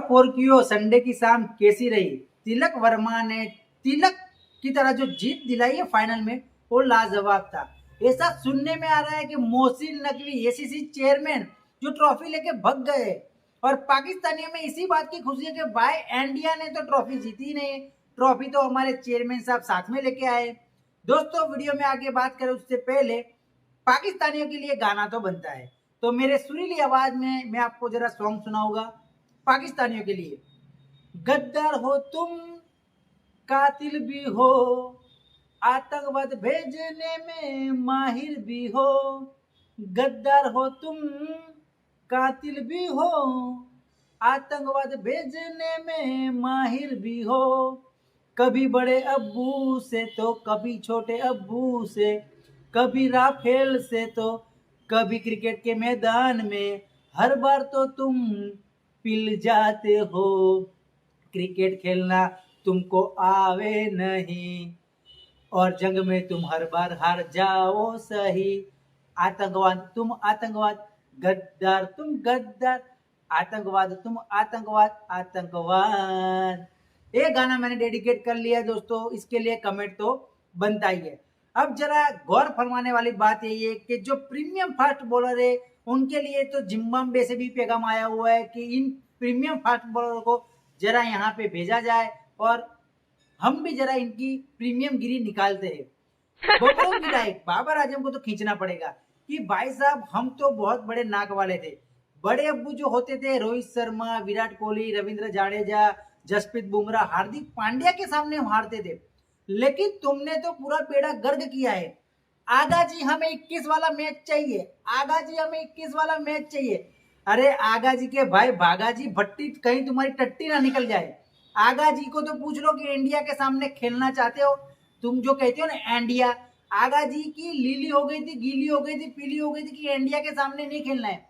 पोर्कियो Sunday की शाम कैसी रही? तिलक वर्मा ने तिलक की तरह जो जीत दिलाई है फाइनल में, वो लाजवाब था। ऐसा सुनने में आ रहा है कि मोहसिन नकवी एसीसी चेयरमैन जो ट्रॉफी लेके भग गए, और पाकिस्तानियों में इसी बात की खुशी है कि भाई इंडिया ने तो ट्रॉफी जीती नहीं, ट्रॉफी तो हमारे चेयरमैन साहब साथ में लेके आए। दोस्तों, वीडियो में आगे बात करें उससे पहले पाकिस्तानियों के लिए गाना तो बनता है, तो मेरे सुरीली आवाज में मैं आपको जरा सॉन्ग सुनाऊंगा पाकिस्तानियों के लिए। गद्दार हो तुम, कातिल भी हो, आतंकवाद भेजने में माहिर भी हो। गद्दार हो तुम, कातिल भी हो, आतंकवाद भेजने में माहिर भी हो। कभी बड़े अब्बू से तो कभी छोटे अब्बू से, कभी राफेल से तो कभी क्रिकेट के मैदान में, हर बार तो तुम पिल जाते हो। क्रिकेट खेलना तुमको आवे नहीं, और जंग में तुम हर बार हार जाओ सही। आतंकवाद तुम आतंकवाद, गद्दार तुम गद्दार, आतंकवाद तुम आतंकवाद आतंकवाद। ये गाना मैंने डेडिकेट कर लिया है दोस्तों, इसके लिए कमेंट तो बनता ही है। अब जरा गौर फरमाने वाली बात यही है कि जो प्रीमियम फास्ट बॉलर है उनके लिए तो जिम्बाब्वे से भी पैगाम आया हुआ है कि इन प्रीमियम फास्ट बॉलर को जरा यहाँ पे भेजा जाए, और हम भी जरा इनकी प्रीमियम गिरी निकालते हैं। बबरों की लाइक बाबर आजम को तो खींचना पड़ेगा कि भाई साहब हम तो बहुत बड़े नाक वाले थे। बड़े अब्बू जो होते थे रोहित शर्मा, विराट कोहली, रविंद्र जाडेजा, जसप्रीत बुमराह, हार्दिक पांड्या के सामने हम हारते थे, लेकिन तुमने तो पूरा बेड़ा गर्क किया है। आगा जी हमें 21 वाला मैच चाहिए, आगा जी हमें 21 वाला मैच चाहिए। अरे आगा जी के भाई भागा जी भट्टी, कहीं तुम्हारी टट्टी ना निकल जाए। आगा जी को तो पूछ लो कि इंडिया के सामने खेलना चाहते हो, तुम जो कहते हो ना इंडिया, आगा जी की लीली हो गई थी, गीली हो गई थी, पीली हो गई थी कि इंडिया के सामने नहीं खेलना है।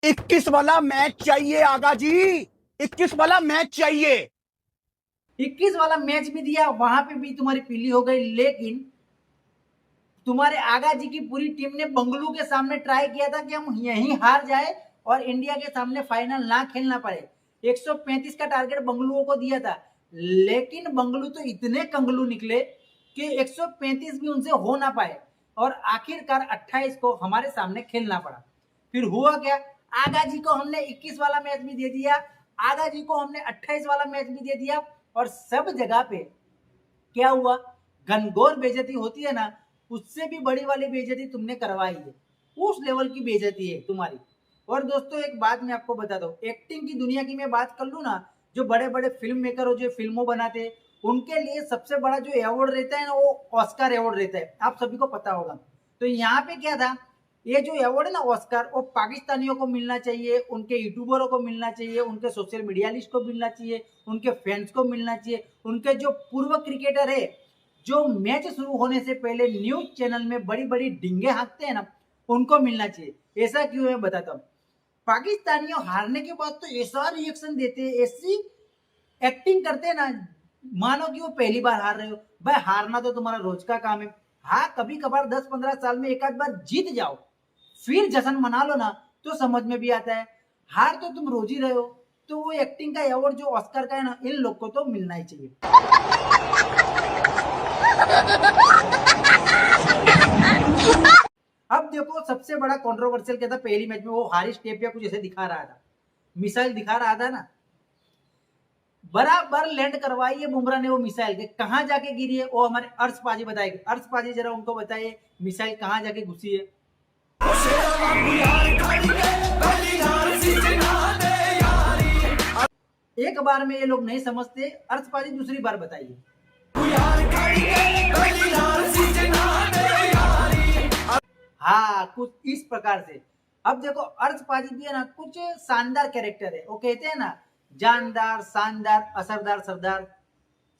21 वाला मैच चाहिए आगा जी, 21 वाला मैच चाहिए। 21 वाला मैच भी दिया, वहां पे भी तुम्हारी पीली हो गई, लेकिन तुम्हारे आगा जी की पूरी टीम ने बंगलू के सामने ट्राई किया था कि हम यहीं हार जाए और इंडिया के सामने फाइनल ना खेलना पड़े। 135 का टारगेट बंगलुओं को दिया था, लेकिन बंगलू तो इतने कंगलू निकले कि 135 भी उनसे हो ना पाए, और आखिरकार 28 को हमारे सामने खेलना पड़ा। फिर हुआ क्या, आगा जी को हमने 21 वाला मैच भी दे दिया, आगा जी को हमने 28 वाला मैच भी दे दिया, और सब जगह पे क्या हुआ, घनघोर बेइज्जती होती है ना, उससे भी बड़ी वाली बेइज्जती तुमने करवाई है, उस लेवल की बेइज्जती है तुम्हारी। और दोस्तों एक बात मैं आपको बताता हूँ, एक्टिंग की दुनिया की मैं बात कर लूँ ना, जो बड़े बड़े फिल्म मेकर हो, जो फिल्मों बनाते हैं, उनके लिए सबसे बड़ा जो अवार्ड रहता है ना, वो ऑस्कर अवार्ड रहता है, आप सभी को पता होगा। तो यहाँ पे क्या था, ये जो अवार्ड है ना ऑस्कर, वो पाकिस्तानियों को मिलना चाहिए, उनके यूट्यूबरों को मिलना चाहिए, उनके सोशल मीडिया लिस्ट को मिलना चाहिए, उनके फैंस को मिलना चाहिए, उनके जो पूर्व क्रिकेटर है जो मैच शुरू होने से पहले न्यूज चैनल में बड़ी बड़ी डिंगे हाँकते हैं ना, उनको मिलना चाहिए। ऐसा क्यों है बताता हूँ। पाकिस्तानियों हारने के बाद तो ऐसा रिएक्शन देते हैं, ऐसी एक्टिंग करते हैं ना, मानो कि वो पहली बार हार रहे हो। भाई हारना तो तुम्हारा रोज का काम है, हाँ कभी कभार 10-15 साल में एक आध बार जीत जाओ, फिर जश्न मना लो ना, तो समझ में भी आता है। हार तो तुम रोज ही रहे हो, तो वो एक्टिंग का अवार्ड जो ऑस्कर का है ना, इन लोग को तो मिलना ही चाहिए। अब देखो सबसे बड़ा कंट्रोवर्शियल क्या था, पहली मैच में वो हारिस टेपिया कुछ ऐसे दिखा रहा था, मिसाइल दिखा रहा था ना, बराबर लैंड करवाई है बुमराह ने वो मिसाइल के, कहां जाके गिरी है वो हमारे अर्श पाजी बताएंगे। अर्श पाजी जरा उनको बताइए मिसाइल कहां जाके घुसी है। एक बार में ये लोग नहीं समझते, अर्श पाजी दूसरी बार बताइए। हाँ कुछ इस प्रकार से। अब देखो अर्श पाजी भी है ना, कुछ शानदार कैरेक्टर है, वो कहते हैं ना जानदार, शानदार, असरदार, सरदार,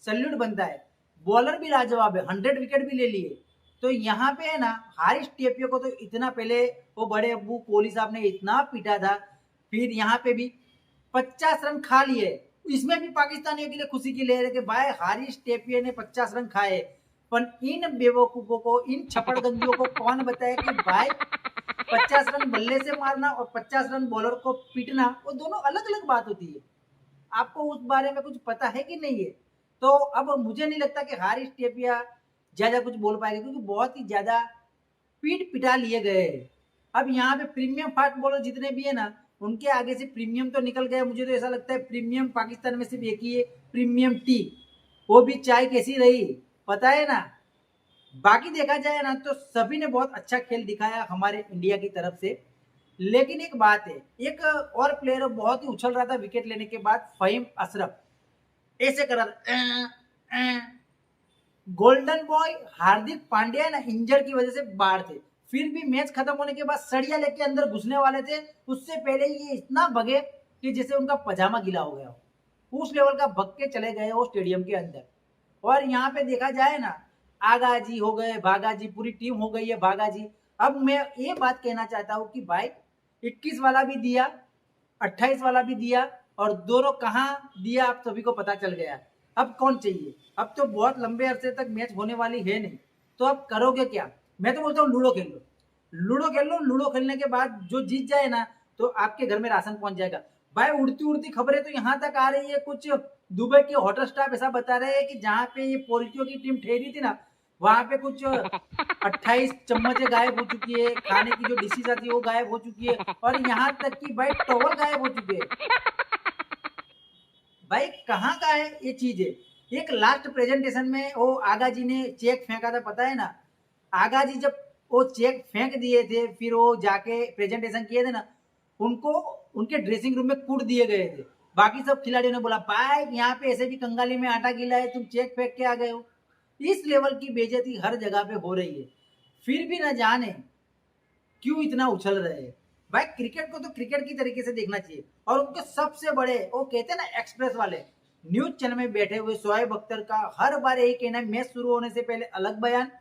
सल्यूट बनता है। बॉलर भी लाजवाब है, 100 विकेट भी ले लिए। तो यहाँ पे है ना हारिस टेपिया को तो इतना पहले वो बड़े अब्बू कोहली साहब ने इतना पीटा था, फिर यहाँ पे भी 50 रन खा लिए। इसमें भी पाकिस्तानियों के लिए खुशी की लहर है कि भाई हारिस टेपिया ने 50 रन खाए, पर इन बेवकूफों को, इन छपड़गंजियों को कौन बताए कि भाई 50 रन बल्ले से मारना और 50 रन बॉलर को पीटना वो दोनों अलग अलग बात होती है। आपको उस बारे में कुछ पता है कि नहीं है? तो अब मुझे नहीं लगता कि हारिस टेपिया ज्यादा कुछ बोल पाएगा, क्योंकि बहुत ही ज्यादा पीट पिटा लिए गए हैं। अब यहाँ पे प्रीमियम फास्ट बॉलर जितने भी है ना, उनके आगे से प्रीमियम तो निकल गया। मुझे तो ऐसा लगता है प्रीमियम पाकिस्तान में सिर्फ एक ही है, प्रीमियम टी, वो भी चाय कैसी रही पता है ना। बाकी देखा जाए ना तो सभी ने बहुत अच्छा खेल दिखाया हमारे इंडिया की तरफ से। लेकिन एक बात है, एक और प्लेयर बहुत ही उछल रहा था विकेट लेने के बाद, फहीम अशरफ ऐसे कर रहा था, गोल्डन बॉय हार्दिक पांड्या ना इंजर की वजह से बाहर थे, फिर भी मैच खत्म होने के बाद सड़िया लेके अंदर घुसने वाले थे। उससे पहले ये इतना भगे कि जैसे उनका पजामा गीला हो गया हो, उस लेवल का भग के चले गए वो स्टेडियम के अंदर। और यहाँ पे देखा जाए ना, आगा जी हो गए, भागा जी, पूरी टीम हो गई है भागा जी। अब मैं ये बात कहना चाहता हूँ कि भाई 21 वाला भी दिया, 28 वाला भी दिया, और दोनों कहाँ दिया आप सभी को पता चल गया। अब कौन चाहिए? अब तो बहुत लंबे अरसे तक मैच होने वाली है नहीं, तो अब करोगे क्या? मैं तो बोलता हूँ लूडो खेल लो, लूडो खेल लो। लूडो खेलने के बाद जो जीत जाए ना, तो आपके घर में राशन पहुंच जाएगा। भाई उड़ती उड़ती खबरें तो यहाँ तक आ रही है, कुछ दुबई के होटल स्टाफ ऐसा बता रहे हैं कि जहाँ पे ये पोल्ट्रियों की टीम ठहरी थी ना, वहां पे कुछ 28 चम्मचें गायब हो चुकी है, खाने की जो डिशेज आती है वो गायब हो चुकी है, और यहाँ तक कि भाई टॉवल गायब हो चुके हैं। भाई कहाँ का है ये चीजें? एक लास्ट प्रेजेंटेशन में वो आगा जी ने चेक फेंका था पता है ना, आगा जी जब वो चेक फेंक दिए थे, फिर वो जाके प्रेजेंटेशन किए थे ना, उनको उनके ड्रेसिंग रूम में कूट दिए गए थे। बाकी सब खिलाड़ियों ने बोला भाई यहाँ पे ऐसे भी कंगाली में आटा गीला है, तुम चेक फेंक के आ गए हो। इस लेवल की बेइज्जती हर जगह पे हो रही है, फिर भी न जाने क्यों इतना उछल रहे हैं। भाई क्रिकेट को तो क्रिकेट की तरीके से देखना चाहिए। और उनके सबसे बड़े वो कहते हैं ना एक्सप्रेस वाले न्यूज चैनल में बैठे हुए शोएब अख्तर का हर बार यही कहना है, मैच शुरू होने से पहले अलग बयान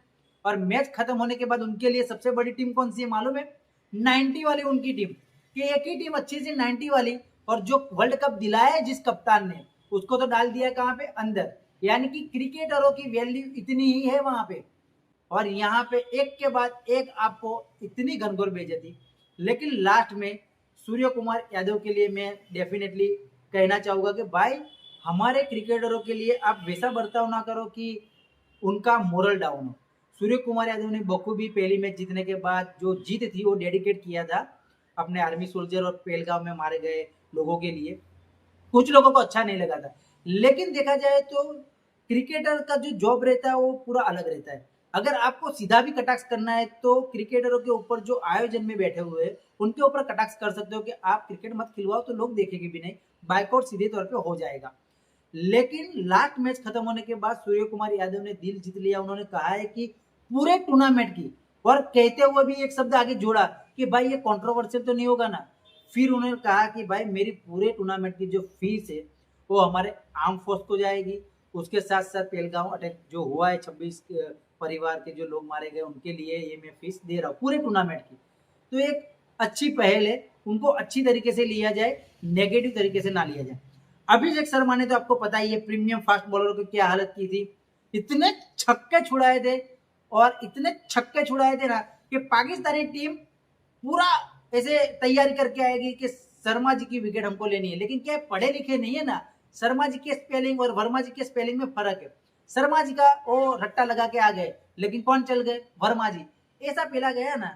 और मैच खत्म होने के बाद उनके लिए सबसे बड़ी टीम कौन सी है मालूम है? 90 वाली उनकी टीम, कि एक ही टीम अच्छी सी 90 वाली, और जो वर्ल्ड कप दिलाया है जिस कप्तान ने, उसको तो डाल दिया कहाँ पे? अंदर। यानी कि क्रिकेटरों की वैल्यू इतनी ही है वहां पे। और यहाँ पे एक के बाद एक आपको इतनी घनघोर बेइज्जती। लेकिन लास्ट में सूर्य कुमार यादव के लिए मैं डेफिनेटली कहना चाहूंगा कि भाई हमारे क्रिकेटरों के लिए आप वैसा बर्ताव ना करो कि उनका मोरल डाउन हो। सूर्य कुमार यादव ने बखूबी पहली मैच जीतने के बाद जो जीत थी वो डेडिकेट किया था अपने आर्मी सोल्जर और पहलगाम में मारे गए लोगों के लिए। कुछ लोगों को अच्छा नहीं लगा था, लेकिन देखा जाए तो क्रिकेटर का जो जॉब रहता है वो पूरा अलग रहता है। अगर आपको सीधा भी कटाक्ष करना है तो क्रिकेटरों के ऊपर जो आयोजन में बैठे हुए हैं उनके ऊपर कटाक्ष कर सकते हो कि आप क्रिकेट मत खिलवाओ, तो लोग देखेंगे भी नहीं, बाइकआउट सीधे तौर पे हो जाएगा। लेकिन लास्ट मैच खत्म होने के बाद सूर्य कुमार यादव ने दिल जीत लिया। उन्होंने कहा है कि पूरे टूर्नामेंट की, और कहते हुए भी एक शब्द आगे जोड़ा कि भाई ये कंट्रोवर्शियल तो नहीं होगा ना। फिर उन्होंने कहा कि भाई मेरी पूरे टूर्नामेंट की जो फीस है वो हमारे आर्म फोर्स को जाएगी, उसके साथ साथ पहलगाम अटैक जो हुआ है 26 परिवार के जो लोग मारे गए उनके लिए ये मैं फीस दे रहा हूँ पूरे टूर्नामेंट की। तो एक अच्छी पहल है, उनको अच्छी तरीके से लिया जाए, नेगेटिव तरीके से ना लिया जाए। अभिषेक शर्मा ने तो आपको पता ही है प्रीमियम फास्ट बॉलर की क्या हालत की थी, इतने छक्के छुड़ाए थे, और इतने छक्के छुड़ाए थे ना कि पाकिस्तानी टीम पूरा ऐसे तैयारी करके आएगी कि शर्मा जी की विकेट हमको लेनी है। लेकिन क्या पढ़े लिखे नहीं है ना, शर्मा जी के स्पेलिंग और वर्मा जी के स्पेलिंग में फर्क है। शर्मा जी का वो रट्टा लगा के आ गए, लेकिन कौन चल गए? वर्मा जी। ऐसा पेला गया ना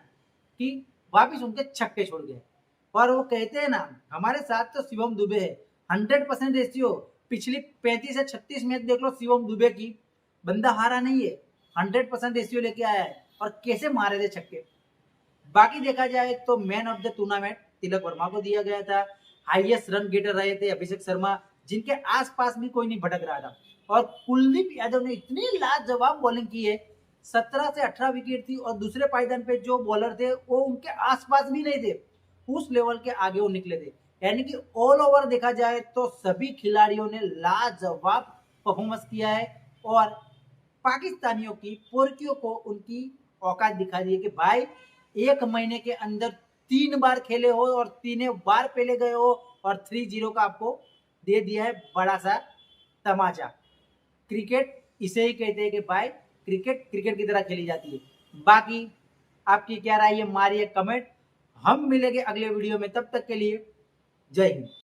कि वापिस उनके छक्के छोड़ गए। और वो कहते हैं ना हमारे साथ तो शिवम दुबे है, 100% रेशियो। पिछली 35 से 36 मैच देख लो शिवम दुबे की, बंदा हारा नहीं है, 100% रेशियो लेके आया है, और कैसे मारे थे छक्के। बाकी देखा जाए तो man of the tournament Tilak Varma को दिया गया था। हाईएस्ट रन गेटर रहे थे अभिषेक शर्मा, जिनके आसपास भी कोई नहीं भटक रहा था। और कुलदीप यादव ने इतनी लाजवाब बॉलिंग की है, 17 से 18 विकेट थी, और दूसरे पायदान पे जो बॉलर थे वो उनके आसपास भी नहीं थे, उस लेवल के आगे वो निकले थे। यानी कि ऑल ओवर देखा जाए तो सभी खिलाड़ियों ने लाजवाब परफॉर्मेंस किया है, और पाकिस्तानियों की पोरकियों को उनकी औकात दिखा दी है कि भाई एक महीने के अंदर 3 बार खेले हो और तीनों बार पहले गए हो, और 3-0 का आपको दे दिया है बड़ा सा तमाचा। क्रिकेट इसे ही कहते हैं कि भाई क्रिकेट क्रिकेट की तरह खेली जाती है। बाकी आपकी क्या राय है, मारिए कमेंट। हम मिलेंगे अगले वीडियो में, तब तक के लिए जय हिंद।